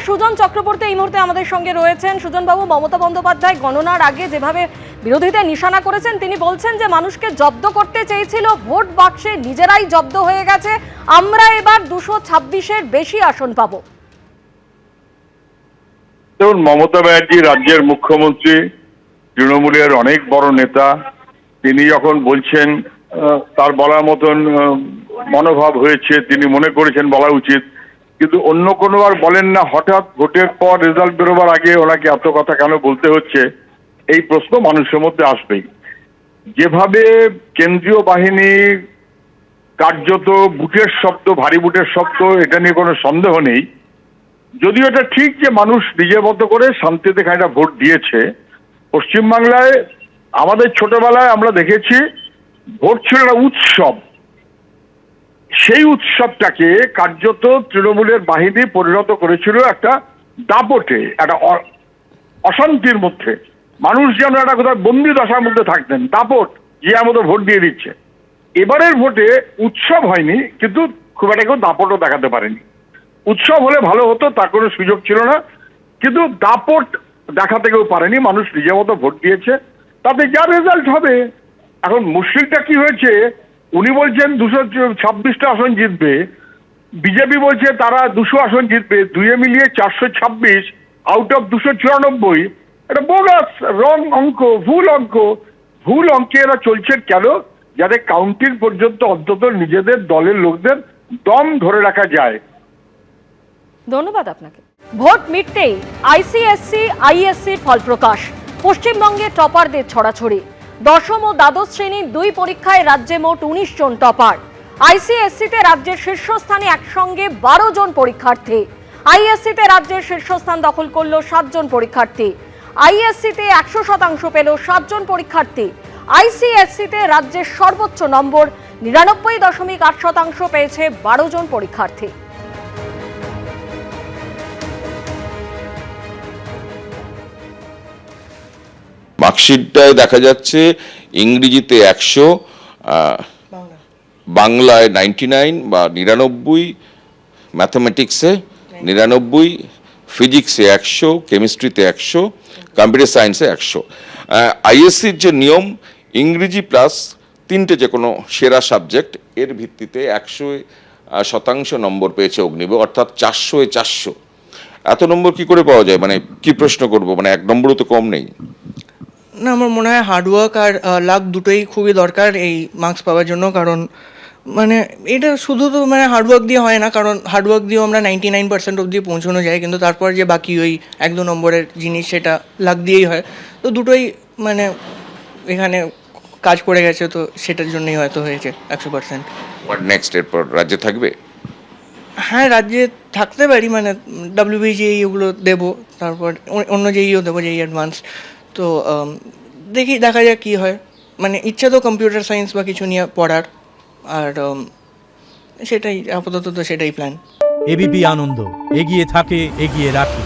সুজন চক্রবর্তী এই মুহূর্তে আমাদের সঙ্গে রয়েছেন। সুজন বাবু, মমতা বন্দ্যোপাধ্যায় গণনার আগে যেভাবে বিরোধীদের নিশানা করেছেন, তিনি বলছেন যে মানুষকে জব্দ করতে চেয়েছিল, ভোট বাক্সে নিজেরাই জব্দ হয়ে গেছে, আমরা এবার 226-এর বেশি আসন পাবো। দেখুন, মমতা ব্যানার্জি রাজ্যের মুখ্যমন্ত্রী, তৃণমূলের অনেক বড় নেতা। তিনি যখন বলছেন তার বলার মতন মনোভাব হয়েছে, তিনি মনে করেছেন বলা উচিত, কিন্তু অন্য কোনো আর বলেন না। হঠাৎ ভোটের পর রেজাল্ট বেরোবার আগে ওনাকে এত কথা কেন বলতে হচ্ছে, এই প্রশ্ন মানুষের মধ্যে আসবেই। যেভাবে কেন্দ্রীয় বাহিনী কার্যত বুটের শব্দ, ভারী বুটের শব্দ, এটা নিয়ে কোনো সন্দেহ নেই। যদিও এটা ঠিক যে মানুষ নিজের মতো করে শান্তিতে খানিকটা ভোট দিয়েছে। পশ্চিমবাংলায় আমাদের ছোটবেলায় আমরা দেখেছি ভোট ছিল একটা উৎসব। সেই উৎসবটাকে কার্যত তৃণমূলের বাহিনী পরিণত করেছিল একটা দাপটে, একটা অশান্তির মধ্যে। মানুষ যেন একটা কোথাও বন্দি দশার মধ্যে থাকতেন, দাপট, যে আমাদের ভোট দিয়ে দিচ্ছে। এবারের ভোটে উৎসব হয়নি, কিন্তু খুব একটা কেউ দাপটও দেখাতে পারেনি। উৎসব হলে ভালো হতো, তার কোনো সুযোগ ছিল না, কিন্তু দাপট দেখাতে কেউ পারেনি। মানুষ নিজের মতো ভোট দিয়েছে, তাতে যা রেজাল্ট হবে। এখন মুশকিলটা কি হয়েছে, উনি বলছেন 226টা আসন জিতবে, বিজেপি বলছে তারা 200 আসন জিতবে, দুয়ে মিলিয়ে 426 আউট অফ 294। এটা বোগাস, রং অঙ্ক, ভুল অঙ্ক। ভুল অঙ্কে এরা চলছে কেন? যাতে কাউন্টিং পর্যন্ত অন্তত নিজেদের দলের লোকদের দম ধরে রাখা যায়। ধন্যবাদ আপনাকে। ভোট মিটতেই আইসিএসসি আইএসসির ফল প্রকাশ। পশ্চিমবঙ্গে টপারদের ছড়াছড়ি। দশম ও দ্বাদশ শ্রেণীর 2 পরীক্ষায় রাজ্যে মোট 19 জন টপার। আইসিএসসিতে রাজ্যের শীর্ষস্থানে একসঙ্গে 12 জন পরীক্ষার্থী। আইএসসিতে রাজ্যের শীর্ষস্থান দখল করলো 7 জন পরীক্ষার্থী। আইএসসিতে 100% পেল 7 জন পরীক্ষার্থী। আইসিএসসিতে রাজ্যের সর্বোচ্চ নম্বর 99.8% পেয়েছে 12 জন পরীক্ষার্থী। মার্কশিটটায় দেখা যাচ্ছে ইংরেজিতে 100, বাংলায় 99 বা 99, ম্যাথামেটিক্সে 99, ফিজিক্সে 100, কেমিস্ট্রিতে 100, কম্পিউটার সায়েন্সে 100। আইএসসির যে নিয়ম, ইংরেজি প্লাস 3টে যে কোনো সেরা সাবজেক্ট, এর ভিত্তিতে 100% নম্বর পেয়েছে অগ্নিব, অর্থাৎ 400-এ 400। এত নম্বর কি করে পাওয়া যায়? মানে কি প্রশ্ন করব, মানে 1 নম্বরও তো কম নেই। না, আমার মনে হয় হার্ডওয়ার্ক আর লাক দুটোই খুবই দরকার এই মার্কস পাওয়ার জন্য। কারণ মানে এটা শুধু তো মানে হার্ডওয়ার্ক দিয়ে হয় না, কারণ হার্ডওয়ার্ক দিয়েও আমরা 99% অবধি পৌঁছানো যায়, কিন্তু তারপর যে বাকি ওই 1-2 নম্বরের জিনিস, সেটা লাক দিয়েই হয়। তো দুটোই মানে এখানে কাজ করে গেছে, তো সেটার জন্যই হয়তো হয়েছে 100%। What next? এরপর রাজ্যে থাকবে? হ্যাঁ, রাজ্যে থাকতে পারি, মানে WBJEE ওগুলো দেবো, তারপর অন্য JEEও দেবো, JEE অ্যাডভান্স। তো দেখা যাক কী হয়। মানে ইচ্ছা তো কম্পিউটার সায়েন্স বা কিছু নিয়ে পড়ার, আর সেটাই আপাতত, তো সেটাই প্ল্যান। এবিপি আনন্দ, এগিয়ে থাকে, এগিয়ে রাখে।